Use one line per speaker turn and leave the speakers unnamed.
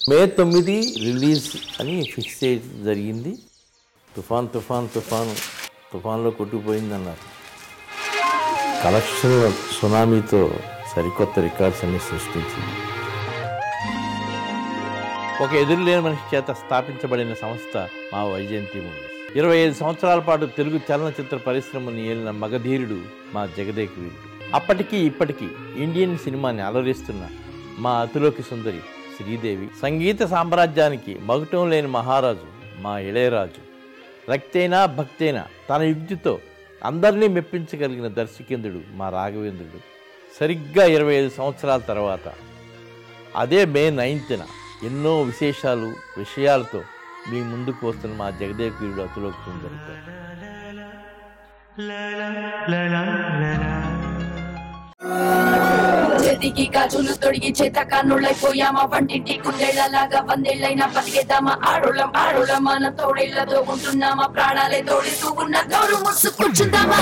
మే 9 release అని fix చేయడం జరిగింది. తుఫాన్లో కొట్టుకుపోయిందన్నారు. కలెక్షన్ల సునామీతో సరికొత్త రికార్డ్స్ అన్ని సృష్టించింది. ఒక ఎదురులేని మనిషి చేత స్థాపించబడిన సంస్థ మా వైజయంతి మూవీస్. 25 సంవత్సరాల పాటు తెలుగు చలనచిత్ర పరిశ్రమను ఏలిన మగధీరుడు మా జగదేక వీరుడు. అప్పటికీ ఇప్పటికీ ఇండియన్ సినిమాని అలరిస్తున్న మా అతిలోకి సుందరి శ్రీదేవి, సంగీత సామ్రాజ్యానికి మగుటం లేని మహారాజు మా ఇళయరాజు, రక్తైనా భక్తైనా తన యుక్తితో అందరినీ మెప్పించగలిగిన దర్శకేంద్రుడు మా రాఘవేంద్రుడు. సరిగ్గా 25 సంవత్సరాల తర్వాత అదే మే 9న ఎన్నో విషయాలతో మీ ముందుకు వస్తున్న మా జగదేక వీరుడు అతిలోకి సుందరితో.
చేతికి గాజులు తొడిగి చేత కానుళ్ళైపోయామా, వంటింటి కుందేళ్లలాగా 100 ఏళ్ళైనా బతికేద్దామా, ఆడోళ్ళం మన తోడేళ్లతో ఉంటున్నామా, ప్రాణాలే తోడిస్తూ ఉన్న గౌరవ ముసుకుంటున్నామా.